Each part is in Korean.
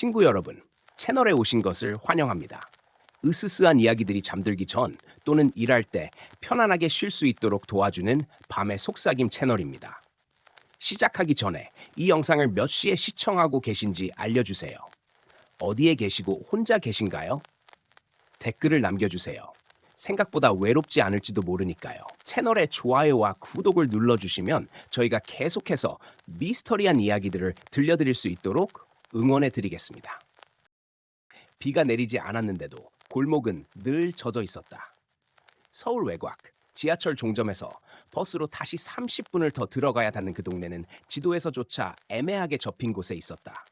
친구 여러분, 채널에 오신 것을 환영합니다. 으스스한 이야기들이 잠들기 전 또는 일할 때 편안하게 쉴 수 있도록 도와주는 밤의 속삭임 채널입니다. 시작하기 전에 이 영상을 몇 시에 시청하고 계신지 알려주세요. 어디에 계시고 혼자 계신가요? 댓글을 남겨주세요. 생각보다 외롭지 않을지도 모르니까요. 채널에 좋아요와 구독을 눌러주시면 저희가 계속해서 미스터리한 이야기들을 들려드릴 수 있도록 응원해 드리겠습니다. 비가 내리지 않았는데도 골목은 늘 젖어 있었다. 서울 외곽, 지하철 종점에서 버스로 다시 30분을 더 들어가야 닿는 그 동네는 지도에서조차 애매하게 접힌 곳에 있었다.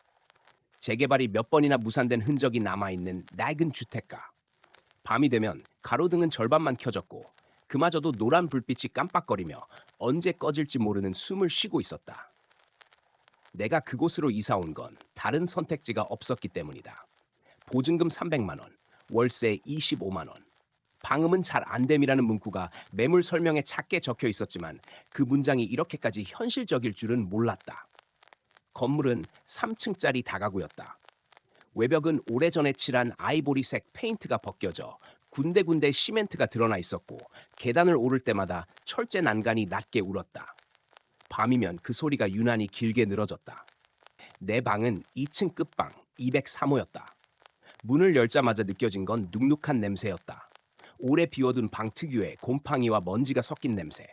재개발이 몇 번이나 무산된 흔적이 남아있는 낡은 주택가. 밤이 되면 가로등은 절반만 켜졌고 그마저도 노란 불빛이 깜빡거리며 언제 꺼질지 모르는 숨을 쉬고 있었다. 내가 그곳으로 이사 온 건 다른 선택지가 없었기 때문이다. 보증금 300만 원, 월세 25만 원. 방음은 잘 안 됨이라는 문구가 매물 설명에 작게 적혀 있었지만 그 문장이 이렇게까지 현실적일 줄은 몰랐다. 건물은 3층짜리 다가구였다. 외벽은 오래전에 칠한 아이보리색 페인트가 벗겨져 군데군데 시멘트가 드러나 있었고 계단을 오를 때마다 철제 난간이 낮게 울었다. 밤이면 그 소리가 유난히 길게 늘어졌다. 내 방은 2층 끝방 203호였다. 문을 열자마자 느껴진 건 눅눅한 냄새였다. 오래 비워둔 방 특유의 곰팡이와 먼지가 섞인 냄새.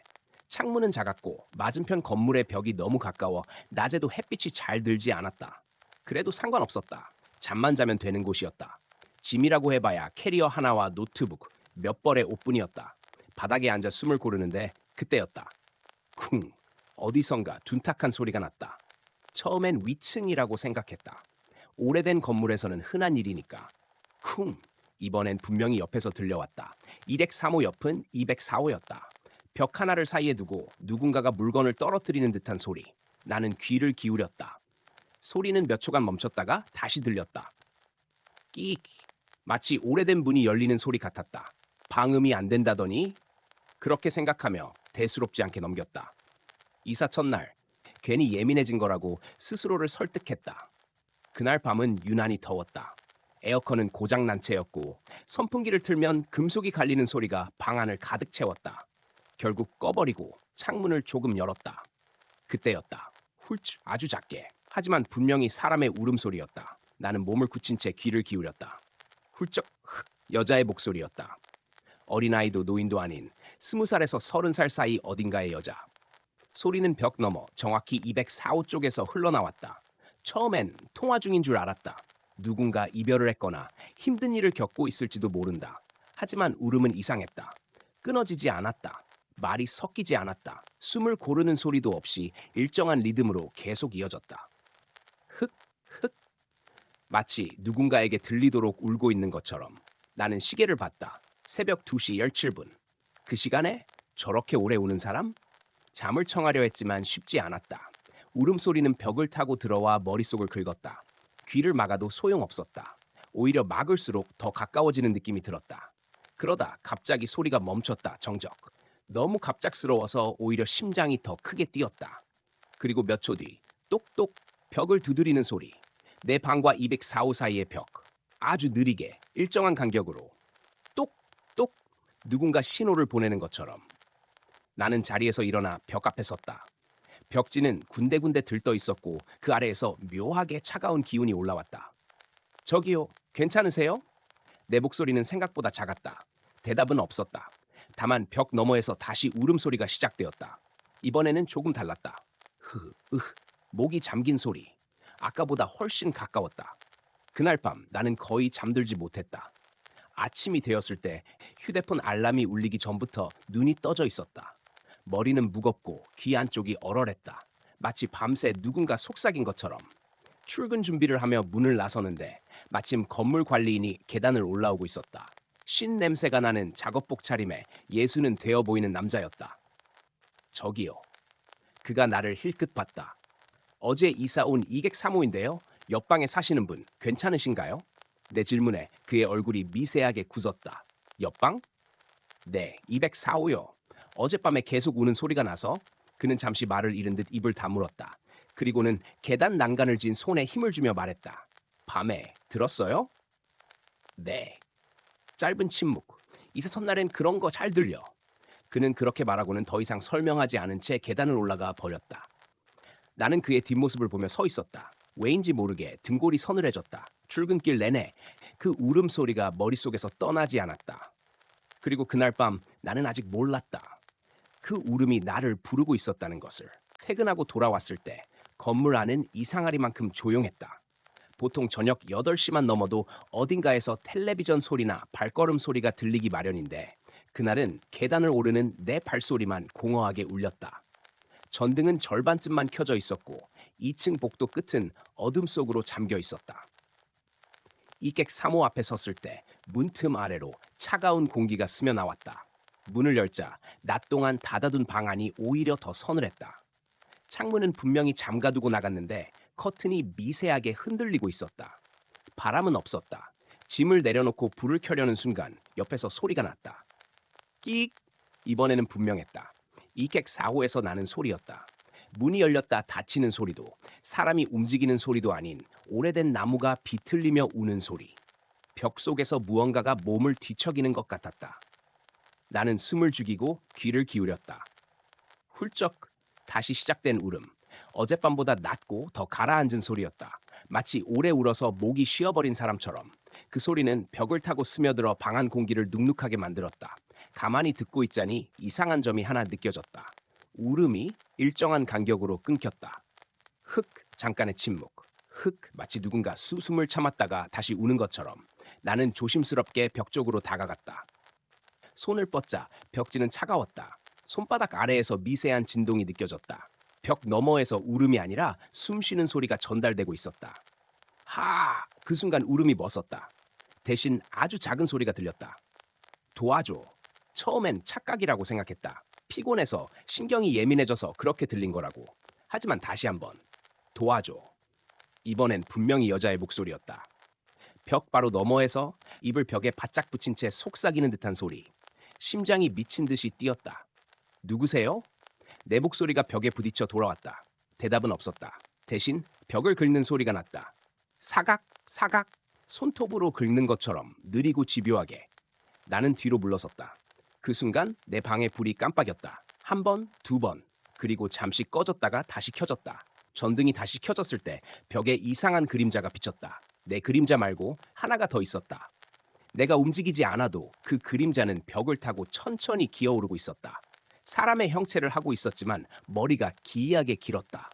창문은 작았고 맞은편 건물의 벽이 너무 가까워 낮에도 햇빛이 잘 들지 않았다. 그래도 상관없었다. 잠만 자면 되는 곳이었다. 짐이라고 해봐야 캐리어 하나와 노트북, 몇 벌의 옷뿐이었다. 바닥에 앉아 숨을 고르는데 그때였다. 쿵! 어디선가 둔탁한 소리가 났다. 처음엔 위층이라고 생각했다. 오래된 건물에서는 흔한 일이니까. 쿵! 이번엔 분명히 옆에서 들려왔다. 203호 옆은 204호였다. 벽 하나를 사이에 두고 누군가가 물건을 떨어뜨리는 듯한 소리. 나는 귀를 기울였다. 소리는 몇 초간 멈췄다가 다시 들렸다. 끼익! 마치 오래된 문이 열리는 소리 같았다. 방음이 안 된다더니? 그렇게 생각하며 대수롭지 않게 넘겼다. 이사 첫날, 괜히 예민해진 거라고 스스로를 설득했다. 그날 밤은 유난히 더웠다. 에어컨은 고장난 채였고 선풍기를 틀면 금속이 갈리는 소리가 방 안을 가득 채웠다. 결국 꺼버리고 창문을 조금 열었다. 그때였다. 훌쩍 아주 작게. 하지만 분명히 사람의 울음소리였다. 나는 몸을 굳힌 채 귀를 기울였다. 훌쩍 여자의 목소리였다. 어린아이도 노인도 아닌 20살에서 30살 사이 어딘가의 여자. 소리는 벽 너머 정확히 204호 쪽에서 흘러나왔다. 처음엔 통화 중인 줄 알았다. 누군가 이별을 했거나 힘든 일을 겪고 있을지도 모른다. 하지만 울음은 이상했다. 끊어지지 않았다. 말이 섞이지 않았다. 숨을 고르는 소리도 없이 일정한 리듬으로 계속 이어졌다. 흑, 흑. 마치 누군가에게 들리도록 울고 있는 것처럼. 나는 시계를 봤다. 새벽 2시 17분. 그 시간에 저렇게 오래 우는 사람? 잠을 청하려 했지만 쉽지 않았다. 울음소리는 벽을 타고 들어와 머릿속을 긁었다. 귀를 막아도 소용없었다. 오히려 막을수록 더 가까워지는 느낌이 들었다. 그러다 갑자기 소리가 멈췄다. 정적. 너무 갑작스러워서 오히려 심장이 더 크게 뛰었다. 그리고 몇 초 뒤 똑똑 벽을 두드리는 소리. 내 방과 204호 사이의 벽. 아주 느리게 일정한 간격으로 똑똑 누군가 신호를 보내는 것처럼. 나는 자리에서 일어나 벽 앞에 섰다. 벽지는 군데군데 들떠 있었고 그 아래에서 묘하게 차가운 기운이 올라왔다. 저기요, 괜찮으세요? 내 목소리는 생각보다 작았다. 대답은 없었다. 다만 벽 너머에서 다시 울음소리가 시작되었다. 이번에는 조금 달랐다. 목이 잠긴 소리. 아까보다 훨씬 가까웠다. 그날 밤 나는 거의 잠들지 못했다. 아침이 되었을 때 휴대폰 알람이 울리기 전부터 눈이 떠져 있었다. 머리는 무겁고 귀 안쪽이 얼얼했다. 마치 밤새 누군가 속삭인 것처럼. 출근 준비를 하며 문을 나서는데 마침 건물 관리인이 계단을 올라오고 있었다. 신 냄새가 나는 작업복 차림에 예수는 되어 보이는 남자였다. 저기요. 그가 나를 힐끗 봤다. 어제 이사 온 203호인데요. 옆방에 사시는 분 괜찮으신가요? 내 질문에 그의 얼굴이 미세하게 굳었다. 옆방? 네, 204호요. 어젯밤에 계속 우는 소리가 나서. 그는 잠시 말을 잃은 듯 입을 다물었다. 그리고는 계단 난간을 쥔 손에 힘을 주며 말했다. 밤에 들었어요? 네. 짧은 침묵. 이사 첫날엔 그런 거 잘 들려. 그는 그렇게 말하고는 더 이상 설명하지 않은 채 계단을 올라가 버렸다. 나는 그의 뒷모습을 보며 서 있었다. 왜인지 모르게 등골이 서늘해졌다. 출근길 내내 그 울음소리가 머릿속에서 떠나지 않았다. 그리고 그날 밤 나는 아직 몰랐다. 그 울음이 나를 부르고 있었다는 것을. 퇴근하고 돌아왔을 때 건물 안은 이상하리만큼 조용했다. 보통 저녁 8시만 넘어도 어딘가에서 텔레비전 소리나 발걸음 소리가 들리기 마련인데 그날은 계단을 오르는 내 발소리만 공허하게 울렸다. 전등은 절반쯤만 켜져 있었고 2층 복도 끝은 어둠 속으로 잠겨 있었다. 이객 3호 앞에 섰을 때 문틈 아래로 차가운 공기가 스며 나왔다. 문을 열자 낮 동안 닫아둔 방 안이 오히려 더 서늘했다. 창문은 분명히 잠가두고 나갔는데 커튼이 미세하게 흔들리고 있었다. 바람은 없었다. 짐을 내려놓고 불을 켜려는 순간 옆에서 소리가 났다. 끼익! 이번에는 분명했다. 이객 4호에서 나는 소리였다. 문이 열렸다 닫히는 소리도 사람이 움직이는 소리도 아닌 오래된 나무가 비틀리며 우는 소리. 벽 속에서 무언가가 몸을 뒤척이는 것 같았다. 나는 숨을 죽이고 귀를 기울였다. 훌쩍 다시 시작된 울음. 어젯밤보다 낮고 더 가라앉은 소리였다. 마치 오래 울어서 목이 쉬어버린 사람처럼. 그 소리는 벽을 타고 스며들어 방 안 공기를 눅눅하게 만들었다. 가만히 듣고 있자니 이상한 점이 하나 느껴졌다. 울음이 일정한 간격으로 끊겼다. 흑, 잠깐의 침묵. 흑, 마치 누군가 숨을 참았다가 다시 우는 것처럼. 나는 조심스럽게 벽 쪽으로 다가갔다. 손을 뻗자 벽지는 차가웠다. 손바닥 아래에서 미세한 진동이 느껴졌다. 벽 너머에서 울음이 아니라 숨 쉬는 소리가 전달되고 있었다. 하! 그 순간 울음이 멎었다. 대신 아주 작은 소리가 들렸다. 도와줘. 처음엔 착각이라고 생각했다. 피곤해서 신경이 예민해져서 그렇게 들린 거라고. 하지만 다시 한번. 도와줘. 이번엔 분명히 여자의 목소리였다. 벽 바로 너머에서 입을 벽에 바짝 붙인 채 속삭이는 듯한 소리. 심장이 미친 듯이 뛰었다. 누구세요? 내 목소리가 벽에 부딪혀 돌아왔다. 대답은 없었다. 대신 벽을 긁는 소리가 났다. 사각, 사각, 손톱으로 긁는 것처럼 느리고 집요하게. 나는 뒤로 물러섰다. 그 순간 내 방의 불이 깜빡였다. 한 번, 두 번, 그리고 잠시 꺼졌다가 다시 켜졌다. 전등이 다시 켜졌을 때 벽에 이상한 그림자가 비쳤다. 내 그림자 말고 하나가 더 있었다. 내가 움직이지 않아도 그 그림자는 벽을 타고 천천히 기어오르고 있었다. 사람의 형체를 하고 있었지만 머리가 기이하게 길었다.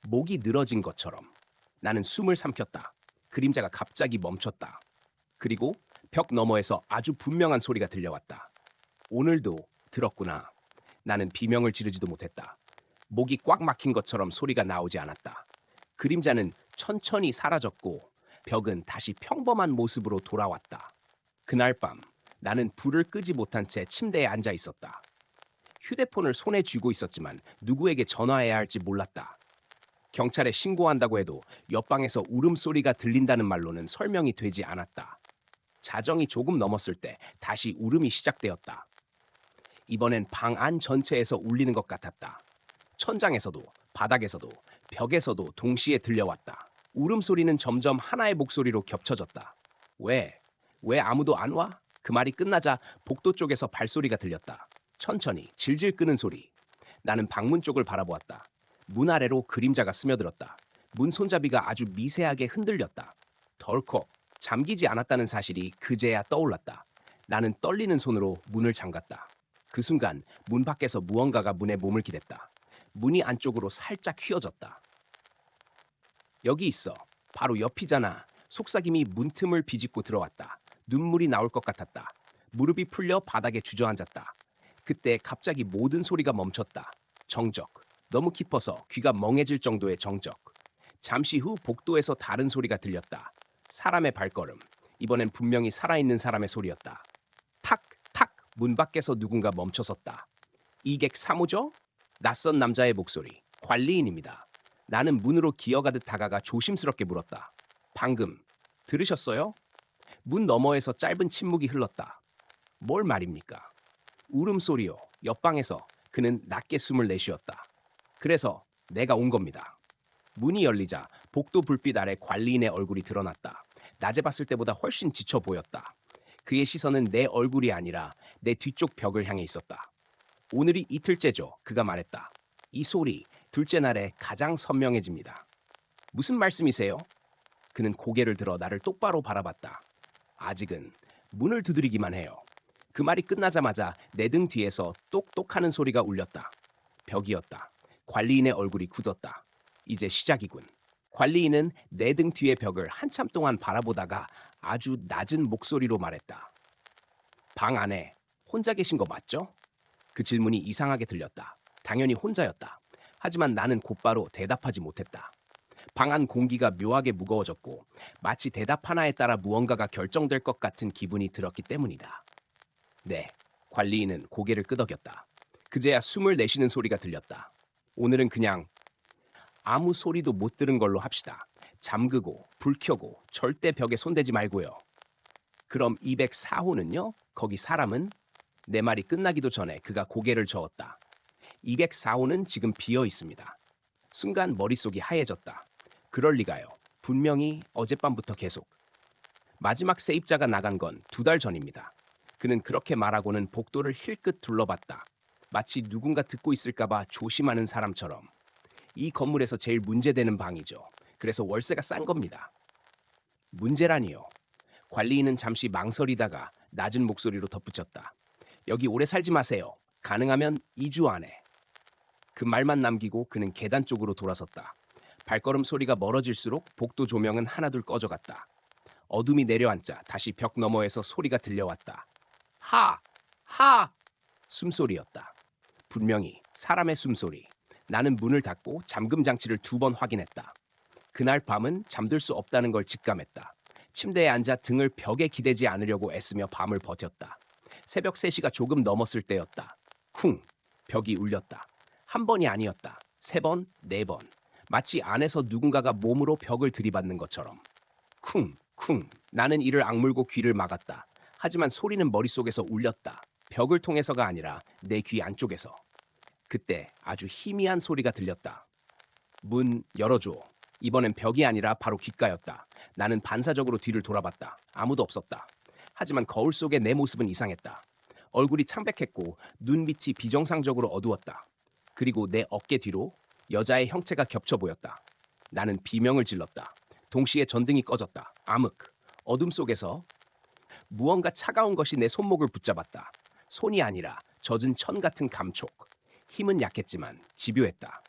목이 늘어진 것처럼. 나는 숨을 삼켰다. 그림자가 갑자기 멈췄다. 그리고 벽 너머에서 아주 분명한 소리가 들려왔다. 오늘도 들었구나. 나는 비명을 지르지도 못했다. 목이 꽉 막힌 것처럼 소리가 나오지 않았다. 그림자는 천천히 사라졌고 벽은 다시 평범한 모습으로 돌아왔다. 그날 밤 나는 불을 끄지 못한 채 침대에 앉아 있었다. 휴대폰을 손에 쥐고 있었지만 누구에게 전화해야 할지 몰랐다. 경찰에 신고한다고 해도 옆방에서 울음소리가 들린다는 말로는 설명이 되지 않았다. 자정이 조금 넘었을 때 다시 울음이 시작되었다. 이번엔 방 안 전체에서 울리는 것 같았다. 천장에서도 바닥에서도 벽에서도 동시에 들려왔다. 울음소리는 점점 하나의 목소리로 겹쳐졌다. 왜 아무도 안 와? 그 말이 끝나자 복도 쪽에서 발소리가 들렸다. 천천히 질질 끄는 소리. 나는 방문 쪽을 바라보았다. 문 아래로 그림자가 스며들었다. 문 손잡이가 아주 미세하게 흔들렸다. 덜컥 잠기지 않았다는 사실이 그제야 떠올랐다. 나는 떨리는 손으로 문을 잠갔다. 그 순간 문 밖에서 무언가가 문에 몸을 기댔다. 문이 안쪽으로 살짝 휘어졌다. 여기 있어. 바로 옆이잖아. 속삭임이 문틈을 비집고 들어왔다. 눈물이 나올 것 같았다. 무릎이 풀려 바닥에 주저앉았다. 그때 갑자기 모든 소리가 멈췄다. 정적. 너무 깊어서 귀가 멍해질 정도의 정적. 잠시 후 복도에서 다른 소리가 들렸다. 사람의 발걸음. 이번엔 분명히 살아있는 사람의 소리였다. 탁! 탁! 문 밖에서 누군가 멈춰섰다. 이객 3호죠? 낯선 남자의 목소리. 관리인입니다. 나는 문으로 기어가듯 다가가 조심스럽게 물었다. 방금 들으셨어요? 문 너머에서 짧은 침묵이 흘렀다. 뭘 말입니까? 울음소리요. 옆방에서 그는 낮게 숨을 내쉬었다. 그래서 내가 온 겁니다. 문이 열리자 복도 불빛 아래 관리인의 얼굴이 드러났다. 낮에 봤을 때보다 훨씬 지쳐 보였다. 그의 시선은 내 얼굴이 아니라 내 뒤쪽 벽을 향해 있었다. 오늘이 이틀째죠. 그가 말했다. 이 소리 둘째 날에 가장 선명해집니다. 무슨 말씀이세요? 그는 고개를 들어 나를 똑바로 바라봤다. 아직은 문을 두드리기만 해요. 그 말이 끝나자마자 내 등 뒤에서 똑똑하는 소리가 울렸다. 벽이었다. 관리인의 얼굴이 굳었다. 이제 시작이군. 관리인은 내 등 뒤의 벽을 한참 동안 바라보다가 아주 낮은 목소리로 말했다. 방 안에 혼자 계신 거 맞죠? 그 질문이 이상하게 들렸다. 당연히 혼자였다. 하지만 나는 곧바로 대답하지 못했다. 방 안 공기가 묘하게 무거워졌고 마치 대답 하나에 따라 무언가가 결정될 것 같은 기분이 들었기 때문이다. 네, 관리인은 고개를 끄덕였다. 그제야 숨을 내쉬는 소리가 들렸다. 오늘은 그냥 아무 소리도 못 들은 걸로 합시다. 잠그고 불 켜고 절대 벽에 손대지 말고요. 그럼 204호는요? 거기 사람은? 내 말이 끝나기도 전에 그가 고개를 저었다. 204호는 지금 비어 있습니다. 순간 머릿속이 하얘졌다. 그럴 리가요. 분명히 어젯밤부터 계속. 마지막 세입자가 나간 건 2달 전입니다. 그는 그렇게 말하고는 복도를 힐끗 둘러봤다. 마치 누군가 듣고 있을까봐 조심하는 사람처럼. 이 건물에서 제일 문제되는 방이죠. 그래서 월세가 싼 겁니다. 문제라니요. 관리인은 잠시 망설이다가 낮은 목소리로 덧붙였다. 여기 오래 살지 마세요. 가능하면 2주 안에. 그 말만 남기고 그는 계단 쪽으로 돌아섰다. 발걸음 소리가 멀어질수록 복도 조명은 하나둘 꺼져갔다. 어둠이 내려앉자 다시 벽 너머에서 소리가 들려왔다. 하! 하! 숨소리였다. 분명히 사람의 숨소리. 나는 문을 닫고 잠금 장치를 2번 확인했다. 그날 밤은 잠들 수 없다는 걸 직감했다. 침대에 앉아 등을 벽에 기대지 않으려고 애쓰며 밤을 버텼다. 새벽 3시가 조금 넘었을 때였다. 쿵! 벽이 울렸다. 1번이 아니었다. 3번, 4번. 마치 안에서 누군가가 몸으로 벽을 들이받는 것처럼. 쿵! 쿵! 나는 이를 악물고 귀를 막았다. 하지만 소리는 머릿속에서 울렸다. 벽을 통해서가 아니라 내 귀 안쪽에서. 그때 아주 희미한 소리가 들렸다. 문 열어줘. 이번엔 벽이 아니라 바로 귓가였다. 나는 반사적으로 뒤를 돌아봤다. 아무도 없었다. 하지만 거울 속의 내 모습은 이상했다. 얼굴이 창백했고 눈빛이 비정상적으로 어두웠다. 그리고 내 어깨 뒤로 여자의 형체가 겹쳐 보였다. 나는 비명을 질렀다. 동시에 전등이 꺼졌다. 암흑. 어둠 속에서 무언가 차가운 것이 내 손목을 붙잡았다. 손이 아니라 젖은 천 같은 감촉. 힘은 약했지만 집요했다.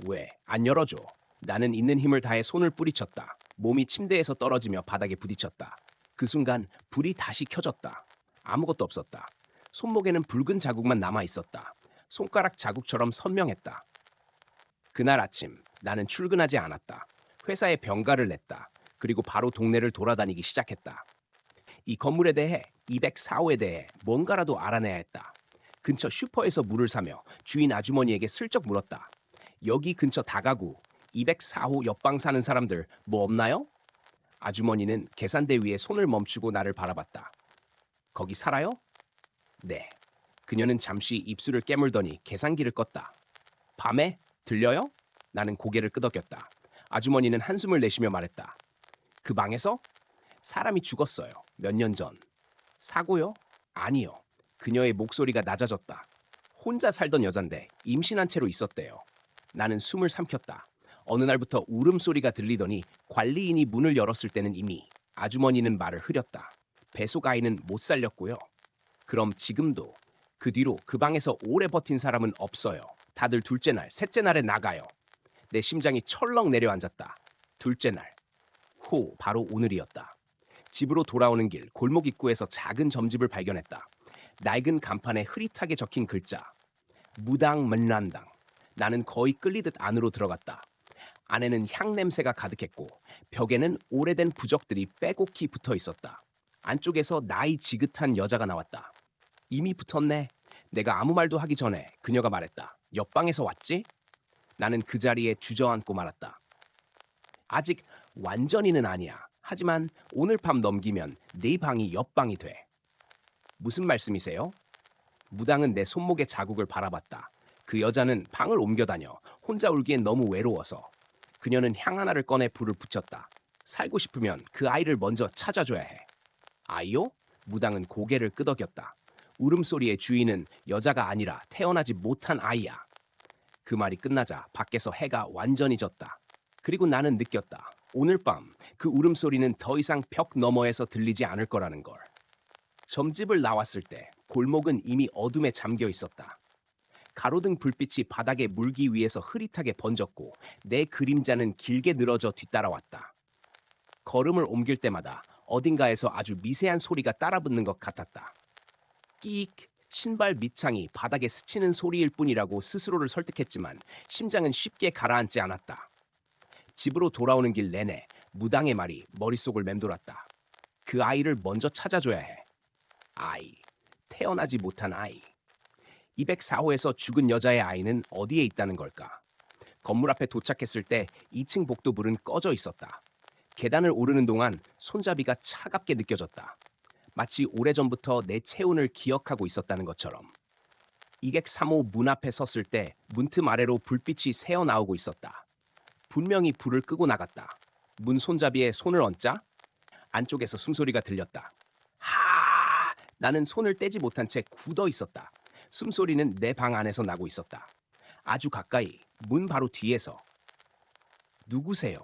왜 안 열어줘? 나는 있는 힘을 다해 손을 뿌리쳤다. 몸이 침대에서 떨어지며 바닥에 부딪혔다. 그 순간 불이 다시 켜졌다. 아무것도 없었다. 손목에는 붉은 자국만 남아 있었다. 손가락 자국처럼 선명했다. 그날 아침 나는 출근하지 않았다. 회사에 병가를 냈다. 그리고 바로 동네를 돌아다니기 시작했다. 이 건물에 대해 204호에 대해 뭔가라도 알아내야 했다. 근처 슈퍼에서 물을 사며 주인 아주머니에게 슬쩍 물었다. 여기 근처 다가구 204호 옆방 사는 사람들 뭐 없나요? 아주머니는 계산대 위에 손을 멈추고 나를 바라봤다. 거기 살아요? 네. 그녀는 잠시 입술을 깨물더니 계산기를 껐다. 밤에? 들려요? 나는 고개를 끄덕였다. 아주머니는 한숨을 내쉬며 말했다. 그 방에서? 사람이 죽었어요. 몇 년 전. 사고요? 아니요. 그녀의 목소리가 낮아졌다. 혼자 살던 여잔데 임신한 채로 있었대요. 나는 숨을 삼켰다. 어느 날부터 울음소리가 들리더니 관리인이 문을 열었을 때는 이미 아주머니는 말을 흐렸다. 배속 아이는 못 살렸고요. 그럼 지금도 그 뒤로 그 방에서 오래 버틴 사람은 없어요. 다들 둘째 날, 셋째 날에 나가요. 내 심장이 철렁 내려앉았다. 둘째 날. 바로 오늘이었다. 집으로 돌아오는 길 골목 입구에서 작은 점집을 발견했다. 낡은 간판에 흐릿하게 적힌 글자. 무당 맨란당. 나는 거의 끌리듯 안으로 들어갔다. 안에는 향 냄새가 가득했고 벽에는 오래된 부적들이 빼곡히 붙어 있었다. 안쪽에서 나이 지긋한 여자가 나왔다. 이미 붙었네. 내가 아무 말도 하기 전에 그녀가 말했다. 옆방에서 왔지? 나는 그 자리에 주저앉고 말았다. 아직 완전히는 아니야. 하지만 오늘 밤 넘기면 네 방이 옆방이 돼. 무슨 말씀이세요? 무당은 내 손목의 자국을 바라봤다. 그 여자는 방을 옮겨 다녀 혼자 울기엔 너무 외로워서. 그녀는 향 하나를 꺼내 불을 붙였다. 살고 싶으면 그 아이를 먼저 찾아줘야 해. 아이요? 무당은 고개를 끄덕였다. 울음소리의 주인은 여자가 아니라 태어나지 못한 아이야. 그 말이 끝나자 밖에서 해가 완전히 졌다. 그리고 나는 느꼈다. 오늘 밤 그 울음소리는 더 이상 벽 너머에서 들리지 않을 거라는 걸. 점집을 나왔을 때 골목은 이미 어둠에 잠겨 있었다. 가로등 불빛이 바닥에 물기 위해서 흐릿하게 번졌고 내 그림자는 길게 늘어져 뒤따라왔다. 걸음을 옮길 때마다 어딘가에서 아주 미세한 소리가 따라붙는 것 같았다. 끼익, 신발 밑창이 바닥에 스치는 소리일 뿐이라고 스스로를 설득했지만 심장은 쉽게 가라앉지 않았다. 집으로 돌아오는 길 내내 무당의 말이 머릿속을 맴돌았다. 그 아이를 먼저 찾아줘야 해. 아이, 태어나지 못한 아이. 204호에서 죽은 여자의 아이는 어디에 있다는 걸까? 건물 앞에 도착했을 때 2층 복도불은 꺼져 있었다. 계단을 오르는 동안 손잡이가 차갑게 느껴졌다. 마치 오래전부터 내 체온을 기억하고 있었다는 것처럼. 203호 문 앞에 섰을 때 문틈 아래로 불빛이 새어나오고 있었다. 분명히 불을 끄고 나갔다. 문 손잡이에 손을 얹자 안쪽에서 숨소리가 들렸다. 하! 나는 손을 떼지 못한 채 굳어 있었다. 숨소리는 내 방 안에서 나고 있었다. 아주 가까이, 문 바로 뒤에서. 누구세요?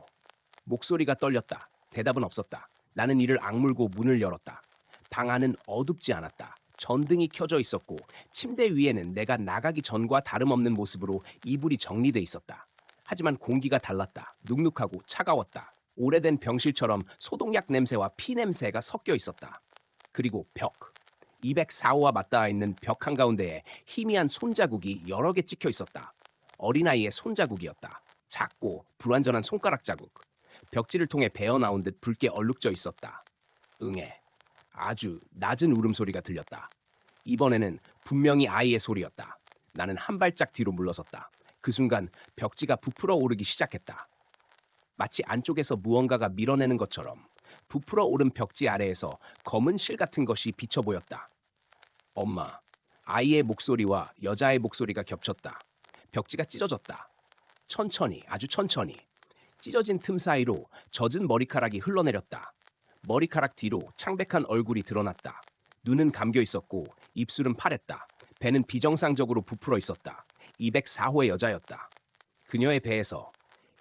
목소리가 떨렸다. 대답은 없었다. 나는 이를 악물고 문을 열었다. 방 안은 어둡지 않았다. 전등이 켜져 있었고 침대 위에는 내가 나가기 전과 다름없는 모습으로 이불이 정리돼 있었다. 하지만 공기가 달랐다. 눅눅하고 차가웠다. 오래된 병실처럼 소독약 냄새와 피 냄새가 섞여 있었다. 그리고 벽. 204호와 맞닿아 있는 벽 한가운데에 희미한 손자국이 여러 개 찍혀 있었다. 어린아이의 손자국이었다. 작고 불완전한 손가락 자국. 벽지를 통해 배어나온 듯 붉게 얼룩져 있었다. 응애. 아주 낮은 울음소리가 들렸다. 이번에는 분명히 아이의 소리였다. 나는 한 발짝 뒤로 물러섰다. 그 순간 벽지가 부풀어 오르기 시작했다. 마치 안쪽에서 무언가가 밀어내는 것처럼 부풀어 오른 벽지 아래에서 검은 실 같은 것이 비쳐 보였다. 엄마. 아이의 목소리와 여자의 목소리가 겹쳤다. 벽지가 찢어졌다. 천천히, 아주 천천히. 찢어진 틈 사이로 젖은 머리카락이 흘러내렸다. 머리카락 뒤로 창백한 얼굴이 드러났다. 눈은 감겨 있었고 입술은 파랬다. 배는 비정상적으로 부풀어 있었다. 204호의 여자였다. 그녀의 배에서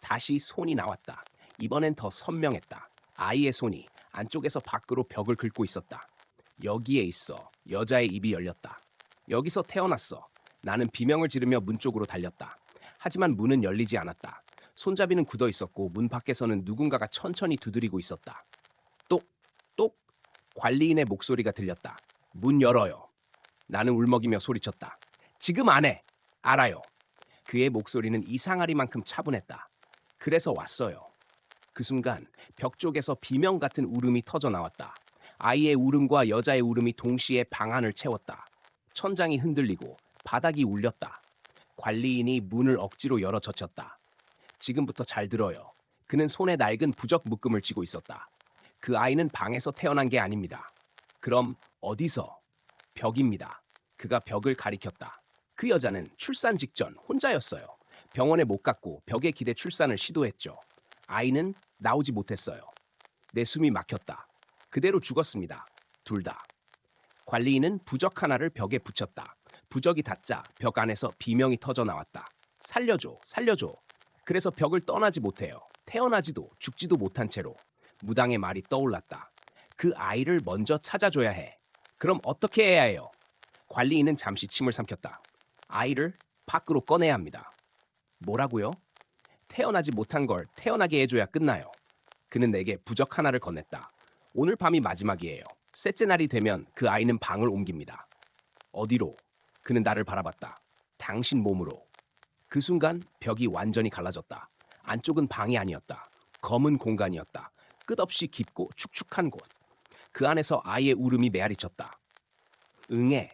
다시 손이 나왔다. 이번엔 더 선명했다. 아이의 손이 안쪽에서 밖으로 벽을 긁고 있었다. 여기에 있어. 여자의 입이 열렸다. 여기서 태어났어. 나는 비명을 지르며 문 쪽으로 달렸다. 하지만 문은 열리지 않았다. 손잡이는 굳어 있었고 문 밖에서는 누군가가 천천히 두드리고 있었다. 똑똑 관리인의 목소리가 들렸다. 문 열어요. 나는 울먹이며 소리쳤다. 지금 안 해. 알아요. 그의 목소리는 이상하리만큼 차분했다. 그래서 왔어요. 그 순간 벽 쪽에서 비명 같은 울음이 터져 나왔다. 아이의 울음과 여자의 울음이 동시에 방 안을 채웠다. 천장이 흔들리고 바닥이 울렸다. 관리인이 문을 억지로 열어 젖혔다. 지금부터 잘 들어요. 그는 손에 낡은 부적 묶음을 쥐고 있었다. 그 아이는 방에서 태어난 게 아닙니다. 그럼 어디서? 벽입니다. 그가 벽을 가리켰다. 그 여자는 출산 직전 혼자였어요. 병원에 못 갔고 벽에 기대 출산을 시도했죠. 아이는 나오지 못했어요. 내 숨이 막혔다. 그대로 죽었습니다. 둘 다. 관리인은 부적 하나를 벽에 붙였다. 부적이 닿자 벽 안에서 비명이 터져 나왔다. 살려줘, 살려줘. 그래서 벽을 떠나지 못해요. 태어나지도 죽지도 못한 채로. 무당의 말이 떠올랐다. 그 아이를 먼저 찾아줘야 해. 그럼 어떻게 해야 해요? 관리인은 잠시 침을 삼켰다. 아이를 밖으로 꺼내야 합니다. 뭐라고요? 태어나지 못한 걸 태어나게 해줘야 끝나요. 그는 내게 부적 하나를 건넸다. 오늘 밤이 마지막이에요. 셋째 날이 되면 그 아이는 방을 옮깁니다. 어디로? 그는 나를 바라봤다. 당신 몸으로. 그 순간 벽이 완전히 갈라졌다. 안쪽은 방이 아니었다. 검은 공간이었다. 끝없이 깊고 축축한 곳. 그 안에서 아이의 울음이 메아리쳤다. 응애,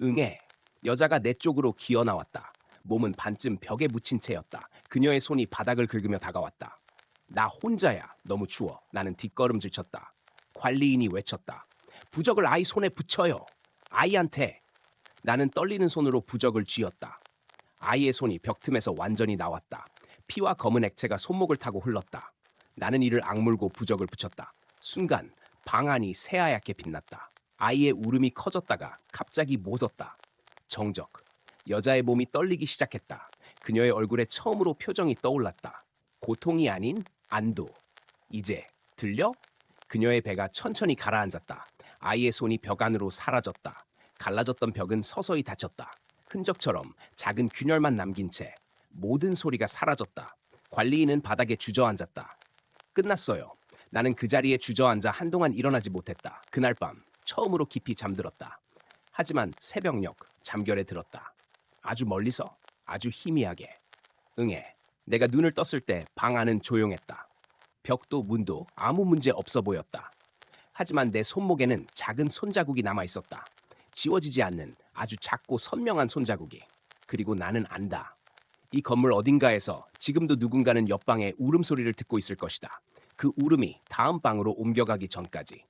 응애. 여자가 내 쪽으로 기어 나왔다. 몸은 반쯤 벽에 묻힌 채였다. 그녀의 손이 바닥을 긁으며 다가왔다. 나 혼자야. 너무 추워. 나는 뒷걸음질 쳤다. 관리인이 외쳤다. 부적을 아이 손에 붙여요. 아이한테. 나는 떨리는 손으로 부적을 쥐었다. 아이의 손이 벽 틈에서 완전히 나왔다. 피와 검은 액체가 손목을 타고 흘렀다. 나는 이를 악물고 부적을 붙였다. 순간 방 안이 새하얗게 빛났다. 아이의 울음이 커졌다가 갑자기 멎었다. 정적. 여자의 몸이 떨리기 시작했다. 그녀의 얼굴에 처음으로 표정이 떠올랐다. 고통이 아닌 안도. 이제 들려? 그녀의 배가 천천히 가라앉았다. 아이의 손이 벽 안으로 사라졌다. 갈라졌던 벽은 서서히 닫혔다. 흔적처럼 작은 균열만 남긴 채 모든 소리가 사라졌다. 관리인은 바닥에 주저앉았다. 끝났어요. 나는 그 자리에 주저앉아 한동안 일어나지 못했다. 그날 밤 처음으로 깊이 잠들었다. 하지만 새벽녘 잠결에 들었다. 아주 멀리서 아주 희미하게. 응애. 내가 눈을 떴을 때 방 안은 조용했다. 벽도 문도 아무 문제 없어 보였다. 하지만 내 손목에는 작은 손자국이 남아 있었다. 지워지지 않는 아주 작고 선명한 손자국이. 그리고 나는 안다. 이 건물 어딘가에서 지금도 누군가는 옆방의 울음소리를 듣고 있을 것이다. 그 울음이 다음 방으로 옮겨가기 전까지.